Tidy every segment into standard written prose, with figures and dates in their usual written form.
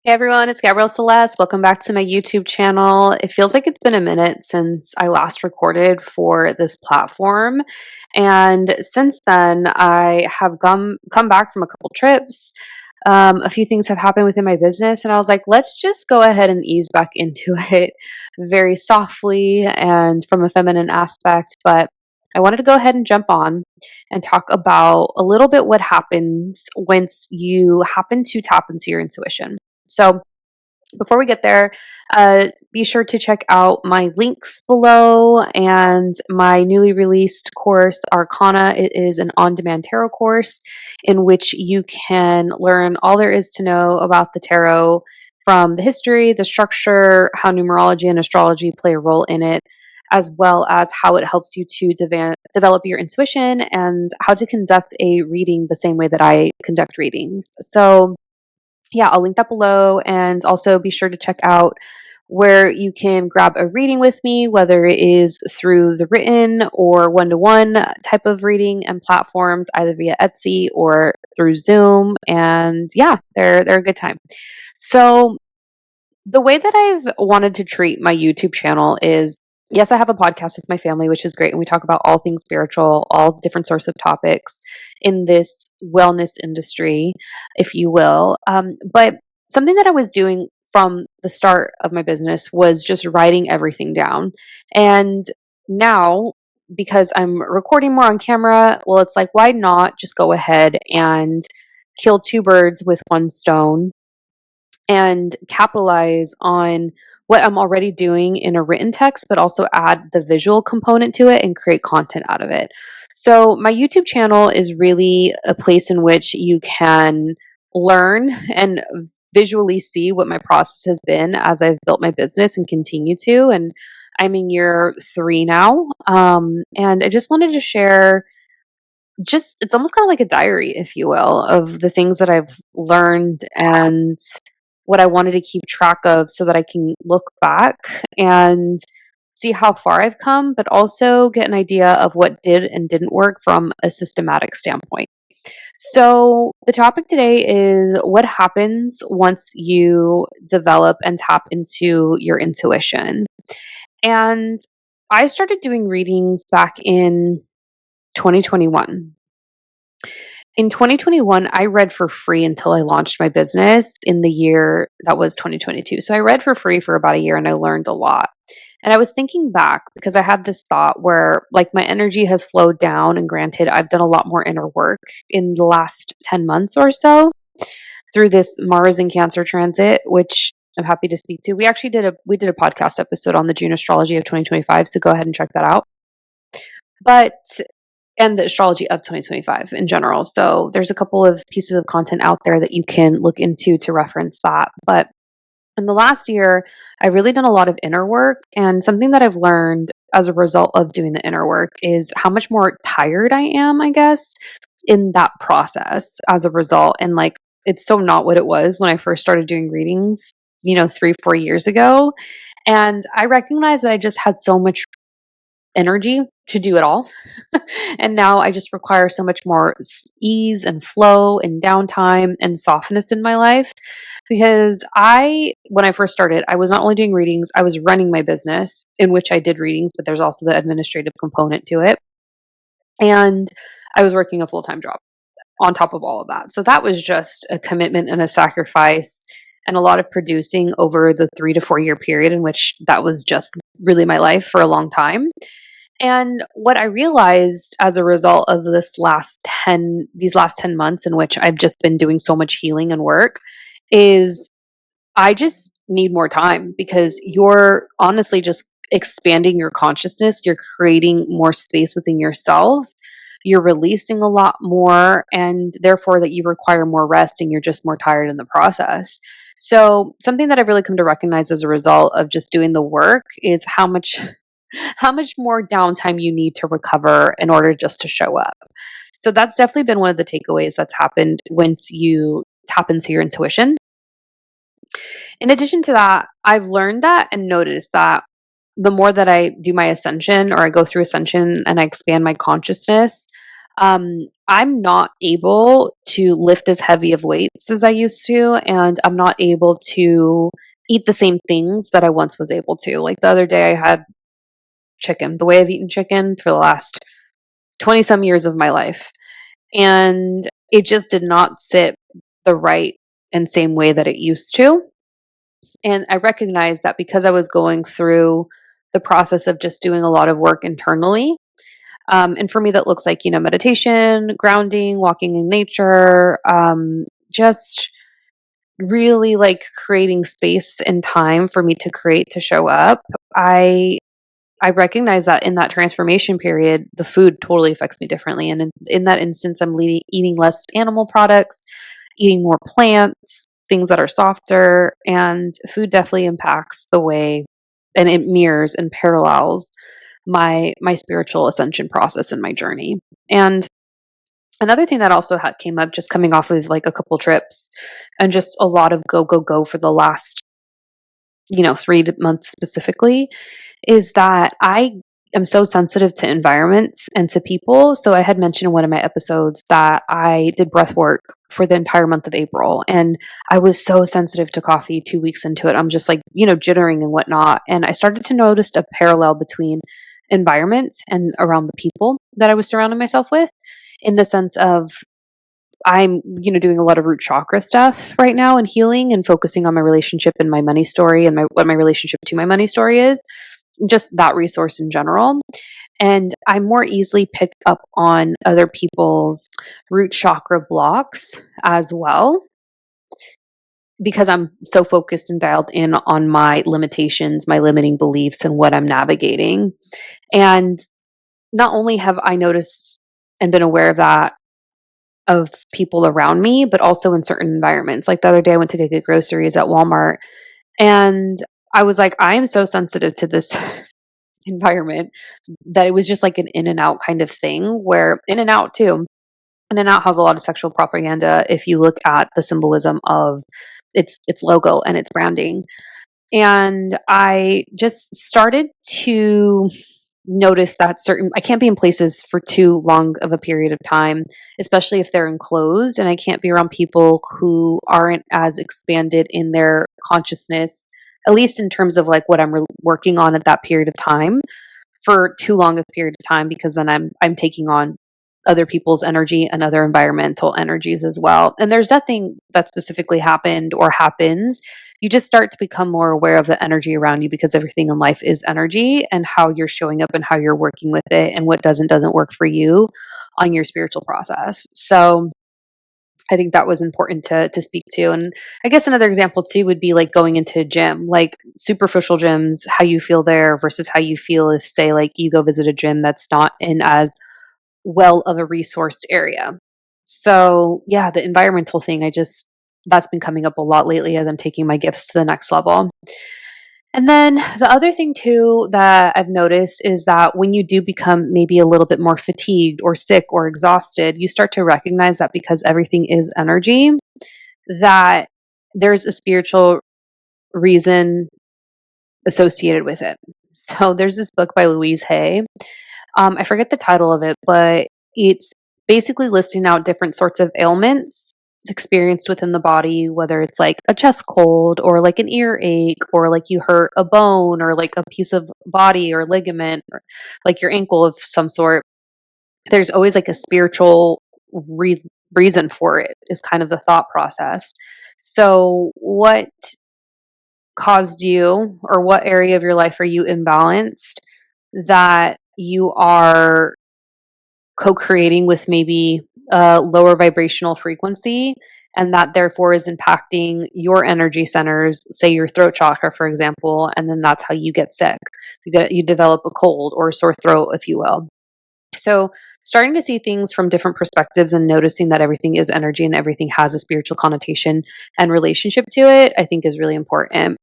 Hey everyone, it's Gabrielle Celeste. Welcome back to my YouTube channel. It feels like it's been a minute since I last recorded for this platform. And since then, I have come back from a couple trips. A few things have happened within my business, and I was like, let's just go ahead and ease back into it very softly and from a feminine aspect. But I wanted to go ahead and jump on and talk about a little bit what happens once you happen to tap into your intuition. So, before we get there, be sure to check out my links below and my newly released course, Arcana. It is an on demand tarot course in which you can learn all there is to know about the tarot, from the history, the structure, how numerology and astrology play a role in it, as well as how it helps you to develop your intuition and how to conduct a reading the same way that I conduct readings. So, yeah, I'll link that below, and also be sure to check out where you can grab a reading with me, whether it is through the written or one-to-one type of reading and platforms, either via Etsy or through Zoom. And yeah, they're a good time. So the way that I've wanted to treat my YouTube channel is, yes, I have a podcast with my family, which is great. And we talk about all things spiritual, all different sorts of topics in this wellness industry, if you will. But something that I was doing from the start of my business was just writing everything down. And now, because I'm recording more on camera, well, it's like, why not just go ahead and kill two birds with one stone and capitalize on what I'm already doing in a written text, but also add the visual component to it and create content out of it. So, my YouTube channel is really a place in which you can learn and visually see what my process has been as I've built my business and continue to. And I'm in year 3 now. And I just wanted to share, just it's almost kind of like a diary, if you will, of the things that I've learned and what I wanted to keep track of so that I can look back and see how far I've come, but also get an idea of what did and didn't work from a systematic standpoint. So, the topic today is what happens once you develop and tap into your intuition. And I started doing readings back in 2021. In 2021, I read for free until I launched my business in the year that was 2022. So I read for free for about a year and I learned a lot. And I was thinking back because I had this thought where, like, my energy has slowed down. And granted, I've done a lot more inner work in the last 10 months or so through this Mars and Cancer transit, which I'm happy to speak to. We did a podcast episode on the June astrology of 2025. So go ahead and check that out. But and the astrology of 2025 in general. So there's a couple of pieces of content out there that you can look into to reference that. But in the last year, I've really done a lot of inner work. And something that I've learned as a result of doing the inner work is how much more tired I am, I guess, in that process as a result. And like, it's so not what it was when I first started doing readings, 3, 4 years ago. And I recognized that I just had so much energy to do it all. And now I just require so much more ease and flow and downtime and softness in my life, because when I first started, I was not only doing readings, I was running my business in which I did readings, but there's also the administrative component to it. And I was working a full time job on top of all of that. So that was just a commitment and a sacrifice and a lot of producing over the 3 to 4 year period in which that was just really my life for a long time. And what I realized as a result of these last 10 months in which I've just been doing so much healing and work is I just need more time, because you're honestly just expanding your consciousness. You're creating more space within yourself. You're releasing a lot more, and therefore that you require more rest and you're just more tired in the process. So, something that I've really come to recognize as a result of just doing the work is how much more downtime you need to recover in order just to show up. So that's definitely been one of the takeaways that's happened once you tap into your intuition. In addition to that, I've learned that and noticed that the more that I do my ascension, or I go through ascension and I expand my consciousness, I'm not able to lift as heavy of weights as I used to, and I'm not able to eat the same things that I once was able to. Like the other day, I had chicken, the way I've eaten chicken for the last 20 some years of my life. And it just did not sit the right and same way that it used to. And I recognized that because I was going through the process of just doing a lot of work internally. And for me, that looks like, meditation, grounding, walking in nature, just really like creating space and time for me to create to show up. I I recognize that in that transformation period, the food totally affects me differently. And in that instance, I'm eating less animal products, eating more plants, things that are softer, and food definitely impacts the way, and it mirrors and parallels my spiritual ascension process and my journey. And another thing that also came up just coming off of like a couple trips and just a lot of go, go, go for the last 3 months specifically, is that I am so sensitive to environments and to people. So I had mentioned in one of my episodes that I did breath work for the entire month of April. And I was so sensitive to coffee 2 weeks into it. I'm just like, jittering and whatnot. And I started to notice a parallel between environments and around the people that I was surrounding myself with, in the sense of I'm, doing a lot of root chakra stuff right now and healing and focusing on my relationship and my money story and what my relationship to my money story is, just that resource in general. And I more easily pick up on other people's root chakra blocks as well, because I'm so focused and dialed in on my limitations, my limiting beliefs, and what I'm navigating. And not only have I noticed and been aware of that of people around me, but also in certain environments. Like the other day, I went to get groceries at Walmart, and I was like, I am so sensitive to this environment that it was just like an in and out kind of thing, where in and out too. In and out has a lot of sexual propaganda if you look at the symbolism of its logo and its branding. And I just started to notice that I can't be in places for too long of a period of time, especially if they're enclosed, and I can't be around people who aren't as expanded in their consciousness, at least in terms of like what I'm working on at that period of time, for too long a period of time, because then I'm taking on other people's energy and other environmental energies as well. And there's nothing that specifically happened or happens. You just start to become more aware of the energy around you, because everything in life is energy, and how you're showing up and how you're working with it and what doesn't work for you on your spiritual process. So I think that was important to speak to. And I guess another example too would be like going into a gym, like superficial gyms, how you feel there versus how you feel if, say, like you go visit a gym that's not in as well of a resourced area. So yeah, the environmental thing, that's been coming up a lot lately as I'm taking my gifts to the next level. And then the other thing too that I've noticed is that when you do become maybe a little bit more fatigued or sick or exhausted, you start to recognize that because everything is energy, that there's a spiritual reason associated with it. So there's this book by Louise Hay. I forget the title of it, but it's basically listing out different sorts of ailments experienced within the body, whether it's like a chest cold or like an earache or like you hurt a bone or like a piece of body or ligament or like your ankle of some sort. There's always like a spiritual reason for it, is kind of the thought process. So, what caused you, or what area of your life are you imbalanced that you are co-creating with maybe a lower vibrational frequency, and that therefore is impacting your energy centers, say your throat chakra for example, and then that's how you get sick. You develop a cold or a sore throat, if you will. So starting to see things from different perspectives and noticing that everything is energy and everything has a spiritual connotation and relationship to it, I think is really important.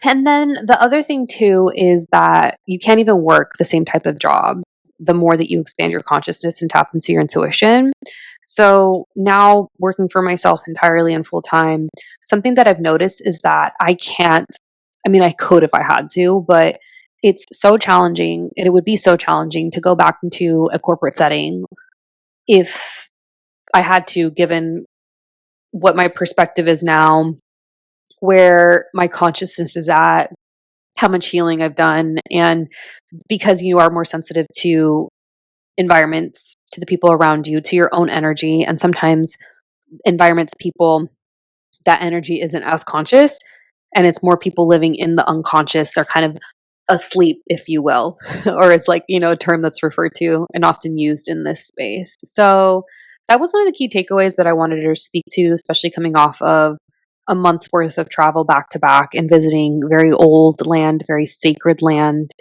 And then the other thing too is that you can't even work the same type of job the more that you expand your consciousness and tap into your intuition. So now working for myself entirely and full time, something that I've noticed is that I can't, I mean, I could if I had to, but it's so challenging. And it would be so challenging to go back into a corporate setting if I had to, given what my perspective is now, where my consciousness is at, how much healing I've done, and because you are more sensitive to environments, to the people around you, to your own energy, and sometimes environments, people, that energy isn't as conscious, and it's more people living in the unconscious. They're kind of asleep, if you will, or it's like, a term that's referred to and often used in this space. So that was one of the key takeaways that I wanted to speak to, especially coming off of a month's worth of travel back to back and visiting very old land, very sacred land,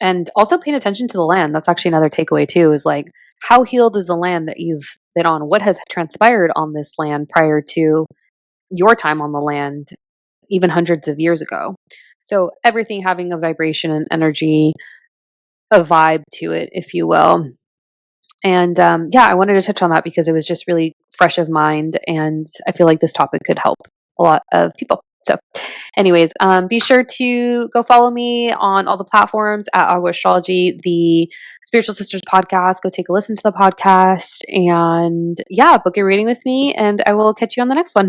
and also paying attention to the land. That's actually another takeaway too, is like, how healed is the land that you've been on? What has transpired on this land prior to your time on the land, even hundreds of years ago? So everything having a vibration and energy, a vibe to it, if you will. And yeah, I wanted to touch on that because it was just really fresh of mind, and I feel like this topic could help a lot of people. So, anyways, be sure to go follow me on all the platforms at AGUA Astrology, the Spiritual Sisters podcast. Go take a listen to the podcast, and yeah, book a reading with me, and I will catch you on the next one.